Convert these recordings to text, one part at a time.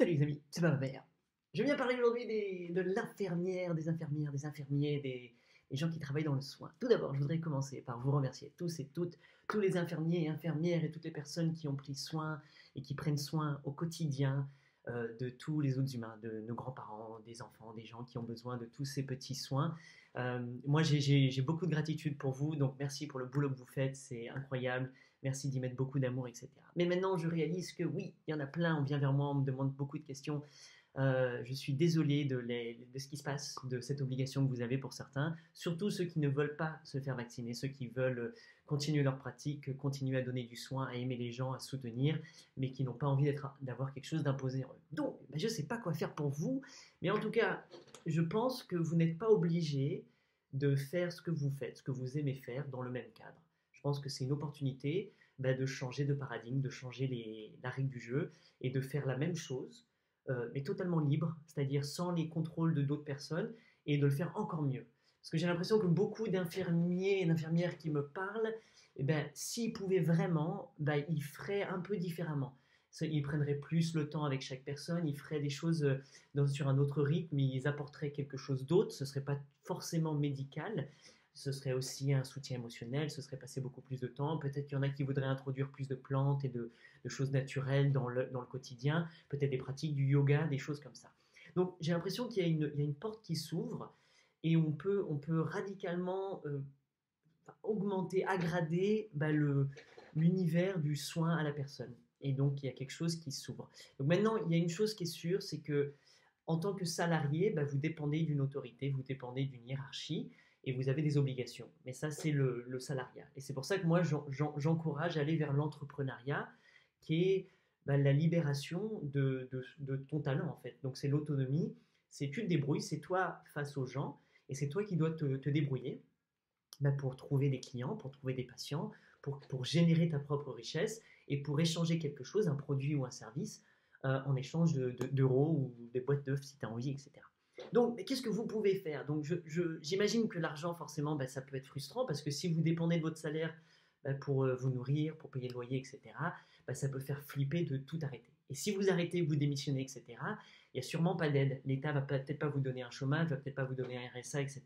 Salut les amis, c'est ma mère. Je viens parler aujourd'hui de l'infirmière, des infirmières, des infirmiers, des gens qui travaillent dans le soin. Tout d'abord, je voudrais commencer par vous remercier tous et toutes, tous les infirmiers et infirmières et toutes les personnes qui ont pris soin et qui prennent soin au quotidien de tous les autres humains, de nos grands-parents, des enfants, des gens qui ont besoin de tous ces petits soins. Moi, j'ai beaucoup de gratitude pour vous, donc merci pour le boulot que vous faites, c'est incroyable. Merci d'y mettre beaucoup d'amour, etc. Mais maintenant, je réalise que oui, il y en a plein, on vient vers moi, on me demande beaucoup de questions. Je suis désolé de ce qui se passe, de cette obligation que vous avez pour certains, surtout ceux qui ne veulent pas se faire vacciner, ceux qui veulent continuer leur pratique, continuer à donner du soin, à aimer les gens, à soutenir, mais qui n'ont pas envie d'avoir quelque chose d'imposé en eux. Donc, ben, je ne sais pas quoi faire pour vous, mais en tout cas, je pense que vous n'êtes pas obligé de faire ce que vous faites, ce que vous aimez faire dans le même cadre. Je pense que c'est une opportunité de changer de paradigme, de changer la règle du jeu et de faire la même chose, mais totalement libre, c'est-à-dire sans les contrôles de d'autres personnes et de le faire encore mieux. Parce que j'ai l'impression que beaucoup d'infirmiers et d'infirmières qui me parlent, eh ben, s'ils pouvaient vraiment, ben, ils feraient un peu différemment. Ils prendraient plus le temps avec chaque personne, ils feraient des choses sur un autre rythme, ils apporteraient quelque chose d'autre, ce ne serait pas forcément médical, ce serait aussi un soutien émotionnel, ce serait passer beaucoup plus de temps. Peut-être qu'il y en a qui voudraient introduire plus de plantes et de choses naturelles dans le quotidien, peut-être des pratiques du yoga, des choses comme ça. Donc j'ai l'impression qu'il y a une porte qui s'ouvre et on peut radicalement augmenter, aggrader l'univers du soin à la personne. Et donc il y a quelque chose qui s'ouvre. Donc maintenant, il y a une chose qui est sûre, c'est que en tant que salarié, vous dépendez d'une autorité, vous dépendez d'une hiérarchie et vous avez des obligations. Mais ça, c'est le salariat. Et c'est pour ça que moi, j'encourage à aller vers l'entrepreneuriat, qui est la libération de ton talent, en fait. Donc, c'est l'autonomie, c'est tu te débrouilles, c'est toi face aux gens, et c'est toi qui dois te débrouiller pour trouver des clients, pour trouver des patients, pour générer ta propre richesse et pour échanger quelque chose, un produit ou un service, en échange d'euros ou des boîtes d'œufs si tu as envie, etc. Donc, qu'est-ce que vous pouvez faire? Donc, j'imagine que l'argent, forcément, ça peut être frustrant parce que si vous dépendez de votre salaire pour vous nourrir, pour payer le loyer, etc., ça peut faire flipper de tout arrêter. Et si vous arrêtez, vous démissionnez, etc., il n'y a sûrement pas d'aide. L'État va peut-être pas vous donner un chômage, va peut-être pas vous donner un RSA, etc.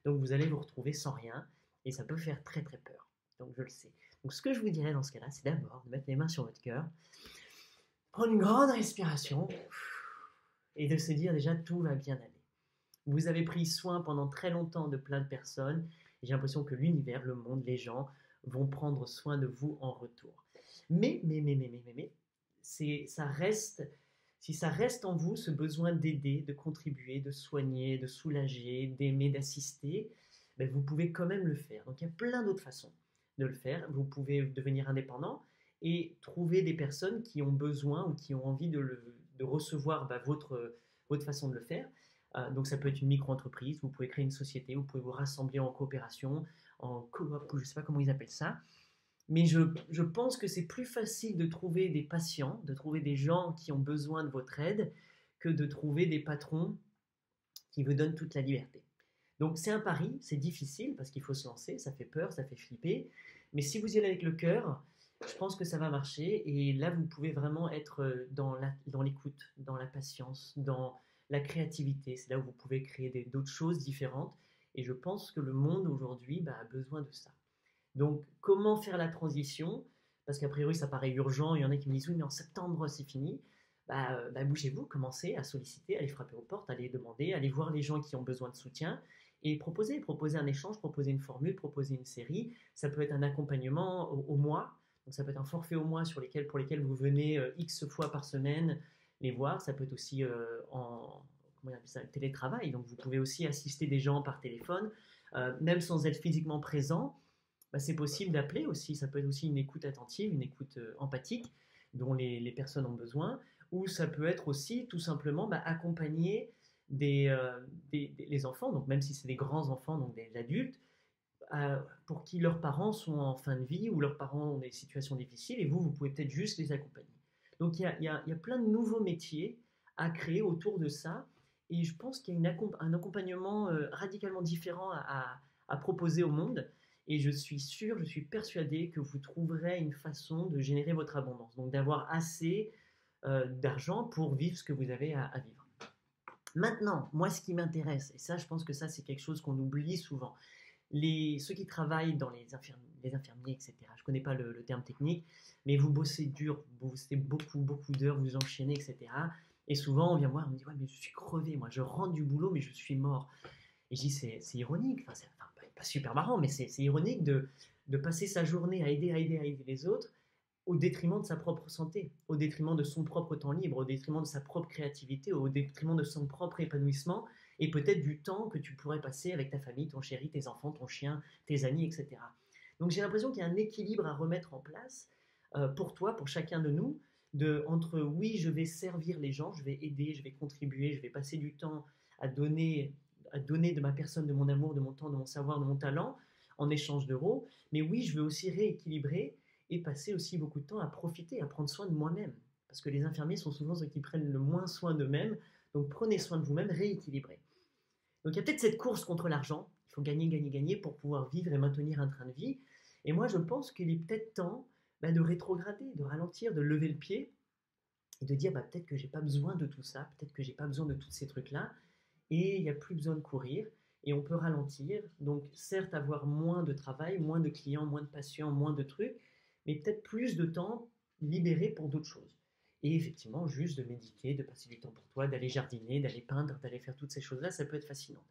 Donc, vous allez vous retrouver sans rien et ça peut faire très très peur. Donc, je le sais. Donc, ce que je vous dirais dans ce cas-là, c'est d'abord de mettre les mains sur votre cœur, prendre une grande respiration et de se dire déjà tout va bien aller. Vous avez pris soin pendant très longtemps de plein de personnes et j'ai l'impression que l'univers, le monde, les gens vont prendre soin de vous en retour. Mais, ça reste, si ça reste en vous, ce besoin d'aider, de contribuer, de soigner, de soulager, d'aimer, d'assister, vous pouvez quand même le faire. Donc il y a plein d'autres façons de le faire. Vous pouvez devenir indépendant et trouver des personnes qui ont besoin ou qui ont envie de recevoir votre façon de le faire. Donc ça peut être une micro-entreprise, vous pouvez créer une société, vous pouvez vous rassembler en coopération, en coop, je ne sais pas comment ils appellent ça. Mais je pense que c'est plus facile de trouver des patients, de trouver des gens qui ont besoin de votre aide, que de trouver des patrons qui vous donnent toute la liberté. Donc c'est un pari, c'est difficile parce qu'il faut se lancer, ça fait peur, ça fait flipper. Mais si vous y allez avec le cœur, je pense que ça va marcher. Et là, vous pouvez vraiment être dans l'écoute, dans la patience, dans la créativité. C'est là où vous pouvez créer d'autres choses différentes. Et je pense que le monde aujourd'hui a besoin de ça. Donc, comment faire la transition? Parce qu'a priori, ça paraît urgent. Il y en a qui me disent, oui, mais en septembre, c'est fini. Bougez-vous, commencez à solliciter, allez frapper aux portes, allez demander, allez voir les gens qui ont besoin de soutien et proposer un échange, proposer une formule, proposer une série. Ça peut être un accompagnement au mois. Donc, ça peut être un forfait au mois pour lesquels vous venez X fois par semaine les voir. Ça peut être aussi comment on appelle ça, télétravail. Donc, vous pouvez aussi assister des gens par téléphone, même sans être physiquement présent. C'est possible d'appeler aussi, ça peut être aussi une écoute attentive, une écoute empathique dont les personnes ont besoin, ou ça peut être aussi tout simplement accompagner les enfants, donc même si c'est des grands enfants, donc des adultes, pour qui leurs parents sont en fin de vie ou leurs parents ont des situations difficiles et vous pouvez peut-être juste les accompagner. Donc il y a plein de nouveaux métiers à créer autour de ça et je pense qu'il y a un accompagnement radicalement différent à proposer au monde. Et je suis sûr, je suis persuadé que vous trouverez une façon de générer votre abondance. Donc d'avoir assez d'argent pour vivre ce que vous avez à vivre. Maintenant, moi, ce qui m'intéresse, et ça, je pense que ça, c'est quelque chose qu'on oublie souvent, ceux qui travaillent dans les infirmiers, etc. Je ne connais pas le terme technique, mais vous bossez dur, vous bossez beaucoup, beaucoup d'heures, vous enchaînez, etc. Et souvent, on vient me voir, on me dit, ouais, mais je suis crevé, moi, je rentre du boulot, mais je suis mort. Et je dis, c'est ironique, enfin, c'est enfin, pas super marrant, mais c'est ironique de passer sa journée à aider les autres au détriment de sa propre santé, au détriment de son propre temps libre, au détriment de sa propre créativité, au détriment de son propre épanouissement et peut-être du temps que tu pourrais passer avec ta famille, ton chéri, tes enfants, ton chien, tes amis, etc. Donc j'ai l'impression qu'il y a un équilibre à remettre en place pour toi, pour chacun de nous, entre oui, je vais servir les gens, je vais aider, je vais contribuer, je vais passer du temps à donner de ma personne, de mon amour, de mon temps, de mon savoir, de mon talent en échange d'euros, mais oui, je veux aussi rééquilibrer et passer aussi beaucoup de temps à profiter, à prendre soin de moi-même. Parce que les infirmiers sont souvent ceux qui prennent le moins soin d'eux-mêmes. Donc prenez soin de vous-même, rééquilibrez. Donc il y a peut-être cette course contre l'argent. Il faut gagner, gagner, gagner pour pouvoir vivre et maintenir un train de vie. Et moi, je pense qu'il est peut-être temps de rétrograder, de ralentir, de lever le pied et de dire peut-être que j'ai pas besoin de tout ça, peut-être que j'ai pas besoin de tous ces trucs-là. Et il n'y a plus besoin de courir. Et on peut ralentir. Donc certes, avoir moins de travail, moins de clients, moins de patients, moins de trucs, mais peut-être plus de temps libéré pour d'autres choses. Et effectivement, juste de méditer, de passer du temps pour toi, d'aller jardiner, d'aller peindre, d'aller faire toutes ces choses-là, ça peut être fascinant.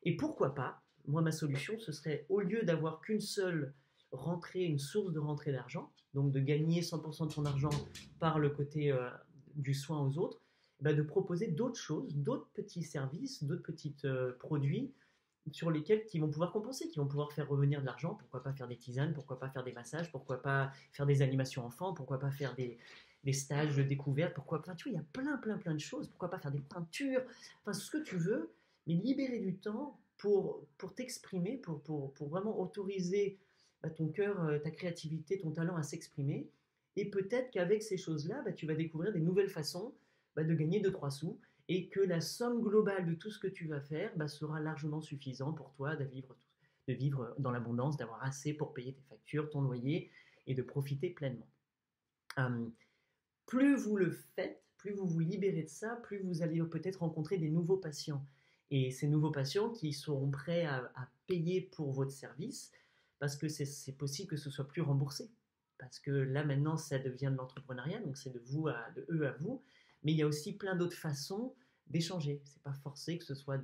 Et pourquoi pas, moi ma solution, ce serait au lieu d'avoir qu'une seule rentrée, une source de rentrée d'argent, donc de gagner 100% de son argent par le côté du soin aux autres, de proposer d'autres choses, d'autres petits services, d'autres petits produits sur lesquels qui vont pouvoir compenser, qui vont pouvoir faire revenir de l'argent. Pourquoi pas faire des tisanes, pourquoi pas faire des massages, pourquoi pas faire des animations enfants, pourquoi pas faire des stages de découverte, pourquoi pas, tu vois, il y a plein de choses, pourquoi pas faire des peintures, enfin ce que tu veux, mais libérer du temps pour t'exprimer, pour vraiment autoriser ton cœur, ta créativité, ton talent à s'exprimer. Et peut-être qu'avec ces choses-là, tu vas découvrir des nouvelles façons de gagner 2-3 sous et que la somme globale de tout ce que tu vas faire sera largement suffisant pour toi de vivre dans l'abondance, d'avoir assez pour payer tes factures, ton loyer et de profiter pleinement. Euh, Plus vous le faites, plus vous vous libérez de ça, plus vous allez peut-être rencontrer des nouveaux patients. Et ces nouveaux patients qui seront prêts à payer pour votre service, parce que c'est possible que ce soit plus remboursé. Parce que là maintenant, ça devient de l'entrepreneuriat, donc c'est de eux à vous. Mais il y a aussi plein d'autres façons d'échanger. C'est pas forcé que ce soit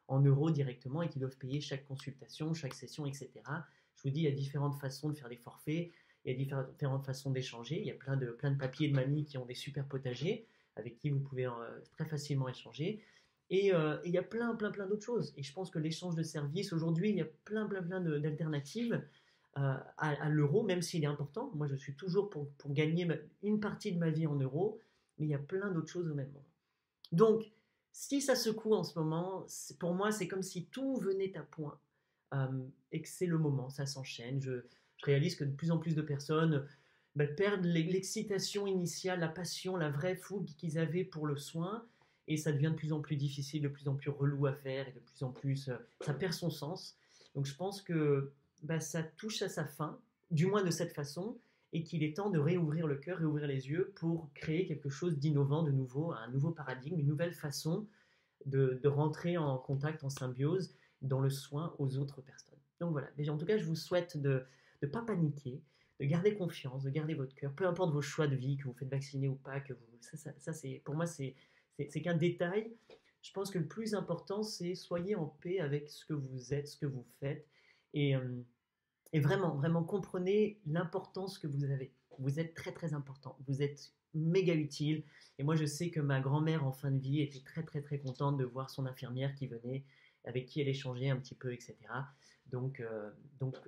en euros directement et qu'ils doivent payer chaque consultation, chaque session, etc. Je vous dis, il y a différentes façons de faire des forfaits. Il y a différentes façons d'échanger. Il y a plein de papiers de mamie qui ont des super potagers avec qui vous pouvez très facilement échanger. Et il y a plein d'autres choses. Et je pense que l'échange de services, aujourd'hui, il y a plein d'alternatives à l'euro, même s'il est important. Moi, je suis toujours pour gagner une partie de ma vie en euros, mais il y a plein d'autres choses au même moment. Donc, si ça secoue en ce moment, pour moi, c'est comme si tout venait à point et que c'est le moment, ça s'enchaîne. Je réalise que de plus en plus de personnes perdent l'excitation initiale, la passion, la vraie fougue qu'ils avaient pour le soin, et ça devient de plus en plus difficile, de plus en plus relou à faire, et de plus en plus, ça perd son sens. Donc je pense que ça touche à sa fin, du moins de cette façon, et qu'il est temps de réouvrir le cœur, réouvrir les yeux pour créer quelque chose d'innovant, de nouveau, un nouveau paradigme, une nouvelle façon de rentrer en contact, en symbiose dans le soin aux autres personnes. Donc voilà, déjà en tout cas je vous souhaite de ne pas paniquer, de garder confiance, de garder votre cœur, peu importe vos choix de vie, que vous faites vacciner ou pas, ça c'est, pour moi c'est qu'un détail. Je pense que le plus important c'est soyez en paix avec ce que vous êtes, ce que vous faites, et, euh, et vraiment comprenez l'importance que vous avez. Vous êtes très important, vous êtes méga utile. Et moi, je sais que ma grand-mère en fin de vie était très contente de voir son infirmière qui venait, avec qui elle échangeait un petit peu, etc. Donc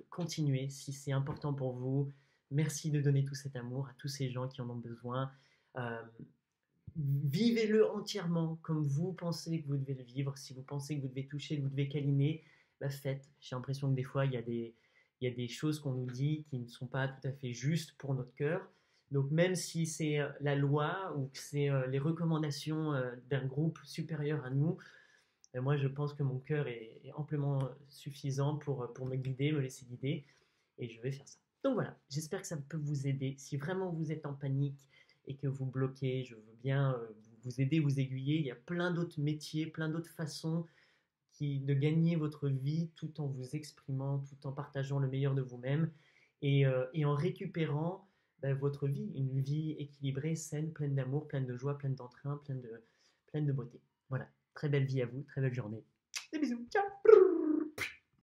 continuez si c'est important pour vous. Merci de donner tout cet amour à tous ces gens qui en ont besoin. Euh, Vivez-le entièrement comme vous pensez que vous devez le vivre. Si vous pensez que vous devez toucher, que vous devez câliner, faites. J'ai l'impression que des fois, il y a des choses qu'on nous dit qui ne sont pas tout à fait justes pour notre cœur. Donc même si c'est la loi ou que c'est les recommandations d'un groupe supérieur à nous, moi je pense que mon cœur est amplement suffisant pour me guider, me laisser guider, et je vais faire ça. Donc voilà, j'espère que ça peut vous aider. Si vraiment vous êtes en panique et que vous bloquez. Je veux bien vous aider, vous aiguiller. Il y a plein d'autres métiers, plein d'autres façons de gagner votre vie tout en vous exprimant, tout en partageant le meilleur de vous-même et en récupérant votre vie, une vie équilibrée, saine, pleine d'amour, pleine de joie, pleine d'entrain, pleine de beauté. Voilà, très belle vie à vous, très belle journée. Des bisous, ciao.